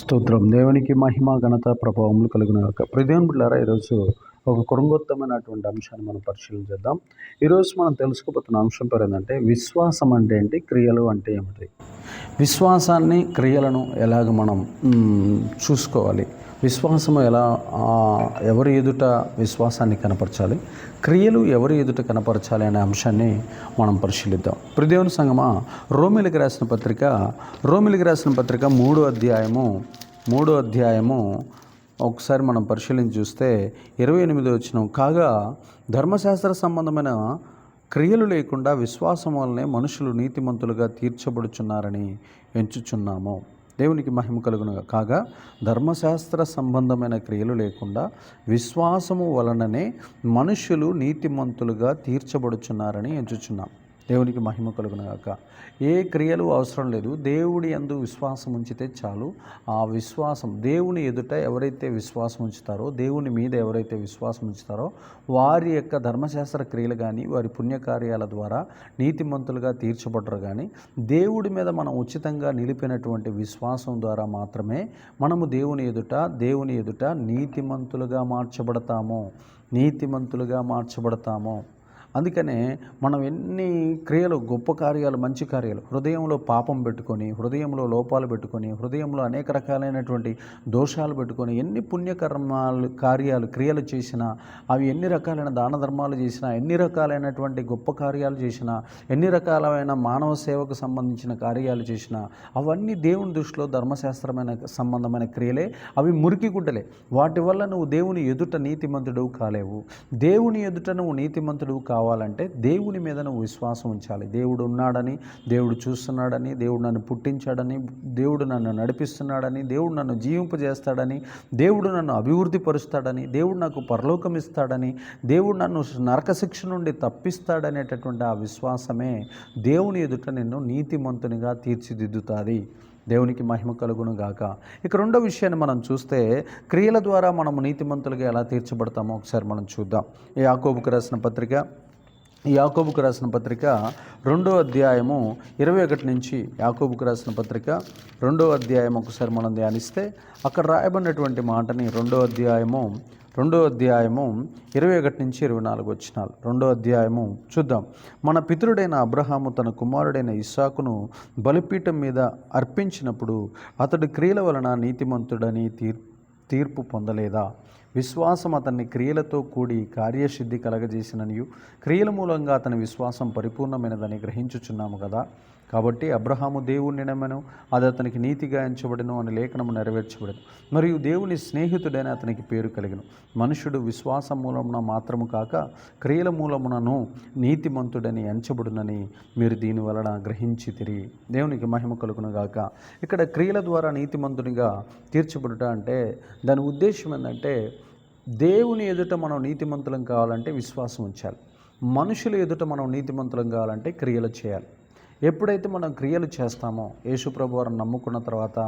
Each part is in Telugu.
స్తోత్రం. దేవునికి మహిమ, ఘనత, ప్రభావములు కలుగునుగాక. ప్రియదేవుని బిడ్డలారా, ఈరోజు ఒక కృంగోత్తమైనటువంటి అంశాన్ని మనం పరిశీలన చేద్దాం. ఈరోజు మనం తెలుసుకోబోతున్న అంశం పేరు ఏంటంటే, విశ్వాసం అంటే ఏంటి, క్రియలు అంటే ఏమిటి. విశ్వాసాన్ని, క్రియలను ఎలాగ మనం చూసుకోవాలి, విశ్వాసము ఎలా ఎవరి ఎదుట విశ్వాసాన్ని కనపరచాలి, క్రియలు ఎవరి ఎదుట కనపరచాలి అనే అంశాన్ని మనం పరిశీలిద్దాం. ప్రియదేవుని సంగమా, రోమిలికి రాసిన పత్రిక 3వ అధ్యాయము ఒకసారి మనం పరిశీలించి చూస్తే 28వ వచనం, కాగా ధర్మశాస్త్ర సంబంధమైన క్రియలు లేకుండా విశ్వాసం వల్లనే మనుషులు నీతిమంతులుగా తీర్చబడుచున్నారని ఎంచుచున్నాము. దేవునికి మహిమ కలుగునుగా. కాగా ధర్మశాస్త్ర సంబంధమైన క్రియలు లేకుండా విశ్వాసము వలననే మనుషులు నీతిమంతులుగా తీర్చబడుచున్నారని ఎంచుచున్నాం. దేవునికి మహిమ కలుగునుగాక. ఏ క్రియలు అవసరం లేదు, దేవుడి యందు విశ్వాసం ఉంచితే చాలు. ఆ విశ్వాసం దేవుని ఎదుట ఎవరైతే విశ్వాసం ఉంచుతారో, దేవుని మీద ఎవరైతే విశ్వాసం ఉంచుతారో వారి యొక్క ధర్మశాస్త్ర క్రియలు కానీ వారి పుణ్యకార్యాల ద్వారా నీతిమంతులుగా తీర్చబడరు. కానీ దేవుడి మీద మనం ఉచితంగా నిలిపినటువంటి విశ్వాసం ద్వారా మాత్రమే మనము దేవుని ఎదుట నీతిమంతులుగా మార్చబడతాము. అందుకనే మనం ఎన్ని క్రియలు, గొప్ప కార్యాలు, మంచి కార్యాలు, హృదయంలో పాపం పెట్టుకొని, హృదయంలో లోపాలు పెట్టుకొని, హృదయంలో అనేక రకాలైనటువంటి దోషాలు పెట్టుకొని ఎన్ని క్రియలు చేసినా, అవి ఎన్ని రకాలైన దాన ధర్మాలు చేసినా, ఎన్ని రకాలైనటువంటి గొప్ప కార్యాలు చేసినా, ఎన్ని రకాలైన మానవ సేవకు సంబంధించిన కార్యాలు చేసినా, అవన్నీ దేవుని దృష్టిలో ధర్మశాస్త్రమైన సంబంధమైన క్రియలే. అవి మురికి గుడ్డలే. వాటి వల్ల నువ్వు దేవుని ఎదుట నీతిమంతుడు కాలేవు. దేవుని ఎదుట నువ్వు నీతిమంతుడు కావాలంటే దేవుని మీద నువ్వు విశ్వాసం ఉంచాలి. దేవుడు ఉన్నాడని, దేవుడు చూస్తున్నాడని, దేవుడు నన్ను పుట్టించాడని, దేవుడు నన్ను నడిపిస్తున్నాడని, దేవుడు నన్ను జీవింపజేస్తాడని, దేవుడు నన్ను అభివృద్ధి పరుస్తాడని, దేవుడు నాకు పరలోకం ఇస్తాడని, దేవుడు నన్ను నరకశిక్ష నుండి తప్పిస్తాడనేటటువంటి ఆ విశ్వాసమే దేవుని ఎదుట నిన్ను నీతిమంతునిగా తీర్చిదిద్దుతుంది. దేవునికి మహిమ కలుగును గాక. ఇక రెండో విషయాన్ని మనం చూస్తే, క్రియల ద్వారా మనము నీతిమంతులుగా ఎలా తీర్చబడతామో ఒకసారి మనం చూద్దాం. యాకోబుకు రాసిన పత్రిక 2వ అధ్యాయము 21 నుంచి, యాకోబుకు రాసిన పత్రిక 2వ అధ్యాయం ఒకసారి మనం ధ్యానిస్తే అక్కడ రాయబడినటువంటి మాటని 2వ అధ్యాయము 21 నుంచి 24 వచనాలు, 2వ అధ్యాయము చూద్దాం. మన పితరుడైన అబ్రహాము తన కుమారుడైన ఇస్సాకును బలిపీఠం మీద అర్పించినప్పుడు అతడు క్రియల వలన నీతిమంతుడని తీర్పు పొందలేదా? విశ్వాసం అతన్ని క్రియలతో కూడి కార్యసిద్ధి కలగజేసిననియు, క్రియల మూలంగా అతని విశ్వాసం పరిపూర్ణమైనదని గ్రహించుచున్నాము కదా. కాబట్టి అబ్రహాము దేవుని నమ్మెను, అది అతనికి నీతిగా ఎంచబడెను అని లేఖనము నెరవేర్చబడెను. మరియు దేవుని స్నేహితుడైన అతనికి పేరు కలిగెను. మనుషుడు విశ్వాసం మూలమున మాత్రము కాక క్రియల మూలమునను నీతిమంతుడని ఎంచబడునని మీరు దీని వలన గ్రహించితిరి. దేవునికి మహిమ కలుగును గాక. ఇక్కడ క్రియల ద్వారా నీతిమంతునిగా తీర్చబడుట అంటే దాని ఉద్దేశం ఏంటంటే, దేవుని ఎదుట మనం నీతిమంతులం కావాలంటే విశ్వాసం ఉంచాలి. మనుషుల ఎదుట మనం నీతిమంతులం కావాలంటే క్రియలు చేయాలి. ఎప్పుడైతే మనం క్రియలు చేస్తామో, యేసుప్రభు వారిని నమ్ముకున్న తర్వాత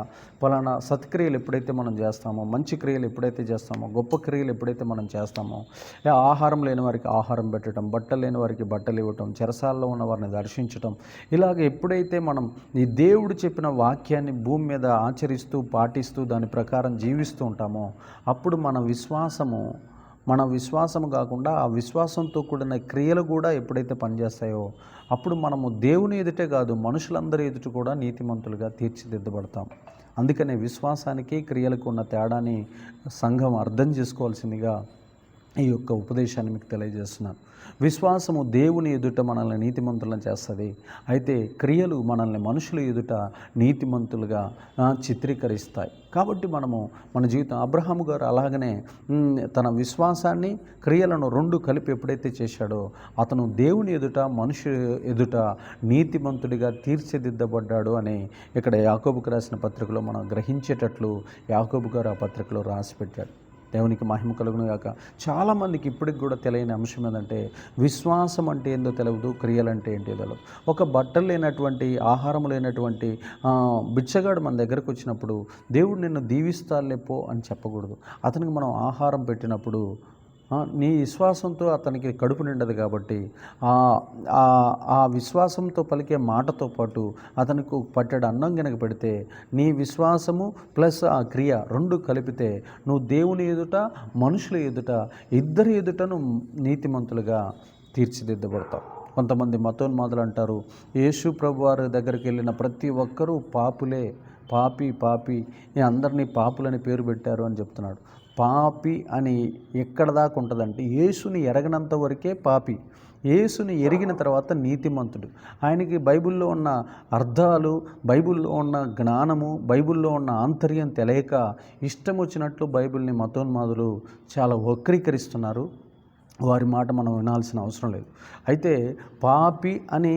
పలానా సత్క్రియలు ఎప్పుడైతే మనం చేస్తామో, మంచి క్రియలు ఎప్పుడైతే చేస్తామో, గొప్ప క్రియలు ఎప్పుడైతే మనం చేస్తామో, ఆహారం లేని వారికి ఆహారం పెట్టడం, బట్టలు లేని వారికి బట్టలు ఇవ్వటం, చెరసాల్లో ఉన్న వారిని దర్శించటం, ఇలాగ ఎప్పుడైతే మనం ఈ దేవుడు చెప్పిన వాక్యాన్ని భూమి మీద ఆచరిస్తూ, పాటిస్తూ, దాని ప్రకారం జీవిస్తూ ఉంటామో, అప్పుడు మన విశ్వాసము కాకుండా ఆ విశ్వాసంతో కూడిన క్రియలు కూడా ఎప్పుడైతే పనిచేస్తాయో, అప్పుడు మనము దేవుని ఎదుటే కాదు మనుషులందరి ఎదుట కూడా నీతిమంతులుగా తీర్చిదిద్దబడతాం. అందుకనే విశ్వాసానికి క్రియలకు ఉన్న తేడాని సంఘం అర్థం చేసుకోవాల్సిందిగా ఈ యొక్క ఉపదేశాన్ని మీకు తెలియజేస్తున్నాను. విశ్వాసము దేవుని ఎదుట మనల్ని నీతిమంతులను చేస్తుంది. అయితే క్రియలు మనల్ని మనుషుల ఎదుట నీతిమంతులుగా చిత్రీకరిస్తాయి. కాబట్టి మన జీవితం, అబ్రహాము గారు అలాగనే తన విశ్వాసాన్ని, క్రియలను రెండు కలిపి ఎప్పుడైతే చేశాడో, అతను దేవుని ఎదుట, మనుషుల ఎదుట నీతిమంతుడిగా తీర్చిదిద్దబడ్డాడు అని ఇక్కడ యాకోబుకు రాసిన పత్రికలో మనం గ్రహించేటట్లు యాకోబు గారు ఆ పత్రికలో రాసిపెట్టాడు. దేవునికి మహిమ కలుగును గాక. చాలామందికి ఇప్పటికి కూడా తెలియని అంశం ఏంటంటే, విశ్వాసం అంటే ఏందో తెలియదు, క్రియలు అంటే ఏంటో తెలియదు. ఒక బట్టలు లేనటువంటి, ఆహారం లేనటువంటి బిచ్చగాడు మన దగ్గరకు వచ్చినప్పుడు దేవుడు నిన్ను దీవిస్తాలేపో అని చెప్పకూడదు. అతనికి మనం ఆహారం పెట్టినప్పుడు నీ విశ్వాసంతో అతనికి కడుపు నిండదు కాబట్టి ఆ విశ్వాసంతో పలికే మాటతో పాటు అతనికి పట్టెడు అన్నం గనక పెడితే నీ విశ్వాసము ప్లస్ ఆ క్రియ రెండు కలిపితే నువ్వు దేవుని ఎదుట మనుషుల ఎదుట ఇద్దరి ఎదుటను నీతిమంతులుగా తీర్చిదిద్దబడతావు. కొంతమంది మతోన్మాదులు అంటారు, యేసు ప్రభు వారి దగ్గరికి వెళ్ళిన ప్రతి ఒక్కరూ పాపులే, పాపి అందరినీ పాపులని పేరు పెట్టారు అని చెప్తున్నాడు. పాపి అని ఎక్కడ దాకా ఉంటుందంటే యేసుని ఎరగనంత వరకే పాపి, యేసుని ఎరిగిన తర్వాత నీతిమంతుడు. ఆయనకి బైబిల్లో ఉన్న అర్థాలు, బైబిల్లో ఉన్న జ్ఞానము, బైబిల్లో ఉన్న ఆంతర్యం తెలియక ఇష్టం వచ్చినట్లు బైబిల్ని మతోన్మాదులు చాలా వక్రీకరిస్తున్నారు. వారి మాట మనం వినాల్సిన అవసరం లేదు. అయితే పాపి అని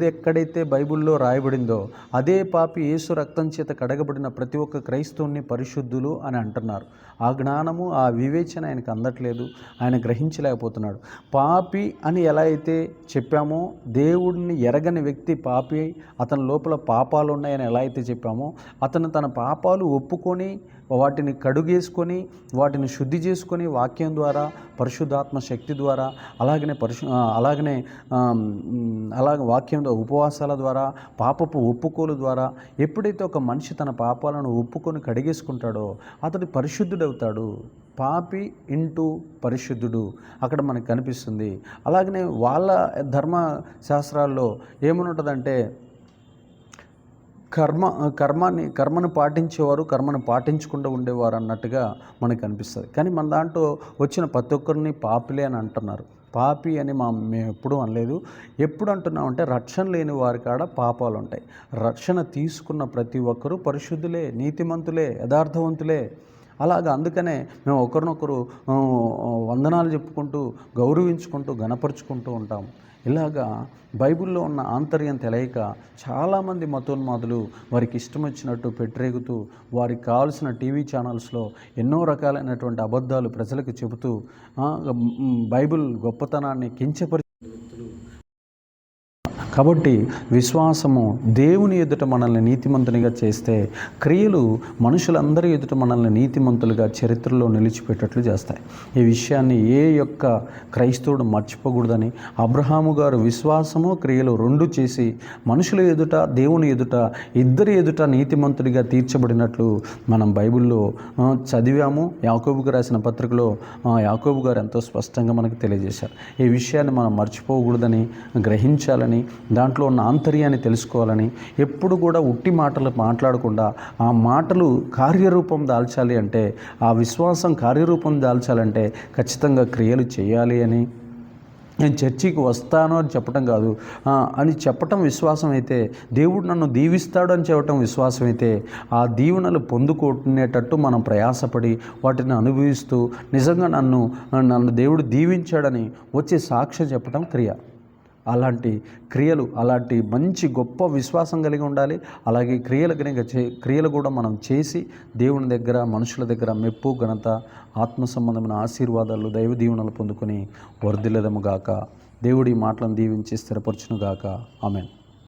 ఎక్కడైతే బైబిల్లో రాయబడిందో అదే పాపి యేసు రక్తం చేత కడగబడిన ప్రతి ఒక్క క్రైస్తవుని పరిశుద్ధులు అని అంటున్నారు. ఆ జ్ఞానము, ఆ వివేచన ఆయనకు అందట్లేదు, ఆయన గ్రహించలేకపోతున్నాడు. పాపి అని ఎలా అయితే చెప్పామో, దేవుడిని ఎరగని వ్యక్తి పాపి, అతని లోపల పాపాలు ఉన్నాయని ఎలా అయితే చెప్పామో, అతను తన పాపాలు ఒప్పుకొని వాటిని కడుగేసుకొని వాటిని శుద్ధి చేసుకొని వాక్యం ద్వారా, పరిశుద్ధాత్మ శక్తి ద్వారా, అలాగనే వాక్యం ఉపవాసాల ద్వారా, పాపపు ఒప్పుకోలు ద్వారా ఎప్పుడైతే ఒక మనిషి తన పాపాలను ఒప్పుకొని కడిగేసుకుంటాడో అతడు పరిశుద్ధుడవుతాడు. పాపి ఇంటూ పరిశుద్ధుడు అక్కడ మనకు కనిపిస్తుంది. అలాగనే వాళ్ళ ధర్మశాస్త్రాల్లో ఏమనుంటుందంటే కర్మను పాటించేవారు, కర్మను పాటించకుండా ఉండేవారు అన్నట్టుగా మనకు అనిపిస్తుంది. కానీ మన దాంట్లో వచ్చిన ప్రతి ఒక్కరిని పాపిలే అని అంటున్నారు. పాపి అని మేము ఎప్పుడూ అనలేదు. ఎప్పుడు అంటున్నామంటే రక్షణ లేని వారి కాడ పాపాలు ఉంటాయి. రక్షణ తీసుకున్న ప్రతి ఒక్కరూ పరిశుద్ధులే, నీతిమంతులే, యథార్థవంతులే. అలాగా అందుకనే మేము ఒకరినొకరు వందనాలు చెప్పుకుంటూ, గౌరవించుకుంటూ, గణపరుచుకుంటూ ఉంటాం. ఇలాగా బైబిల్లో ఉన్న ఆంతర్యం తెలియక చాలామంది మతోన్మాదులు వారికి ఇష్టం వచ్చినట్టు పెట్టరేగుతూ వారికి కావాల్సిన టీవీ ఛానల్స్లో ఎన్నో రకాలైనటువంటి అబద్ధాలు ప్రజలకు చెబుతూ బైబిల్ గొప్పతనాన్ని కించపరి. కాబట్టి విశ్వాసము దేవుని ఎదుట మనల్ని నీతిమంతునిగా చేస్తే, క్రియలు మనుషులందరి ఎదుట మనల్ని నీతిమంతులుగా చరిత్రలో నిలిచిపెట్టట్లు చేస్తాయి. ఈ విషయాన్ని ఏ యొక్క క్రైస్తవుడు మర్చిపోకూడదని అబ్రహాము గారు విశ్వాసము క్రియలు రెండు చేసి మనుషుల ఎదుట, దేవుని ఎదుట, ఇద్దరి ఎదుట నీతిమంతుడిగా తీర్చబడినట్లు మనం బైబిల్లో చదివాము. యాకోబుకు రాసిన పత్రికలో యాకోబు గారు ఎంతో స్పష్టంగా మనకు తెలియజేశారు. ఈ విషయాన్ని మనం మర్చిపోకూడదని, గ్రహించాలని, దాంట్లో ఉన్న ఆంతర్యాన్ని తెలుసుకోవాలని, ఎప్పుడు కూడా ఉట్టి మాటలు మాట్లాడకుండా ఆ మాటలు కార్యరూపం దాల్చాలి అంటే, ఆ విశ్వాసం కార్యరూపం దాల్చాలంటే ఖచ్చితంగా క్రియలు చేయాలి అని. నేను చర్చికి వస్తాను అని చెప్పటం కాదు, అని చెప్పటం విశ్వాసం అయితే, దేవుడు నన్ను దీవిస్తాడు అని చెప్పటం విశ్వాసం అయితే, ఆ దీవెనలు పొందుకునేటట్టు మనం ప్రయాసపడి వాటిని అనుభవిస్తూ నిజంగా నన్ను దేవుడు దీవించాడని వచ్చే సాక్ష్యం చెప్పటం క్రియ. అలాంటి క్రియలు, అలాంటి మంచి గొప్ప విశ్వాసం కలిగి ఉండాలి. అలాగే క్రియలు కూడా మనం చేసి దేవుని దగ్గర, మనుషుల దగ్గర మెప్పు, ఘనత, ఆత్మ సంబంధమైన ఆశీర్వాదాలు, దైవ దీవెనలు పొందుకొని వర్ధిల్లెదముగాక. దేవుడి మాటలను దీవించి స్థిరపరచునుగాక. ఆమేన్.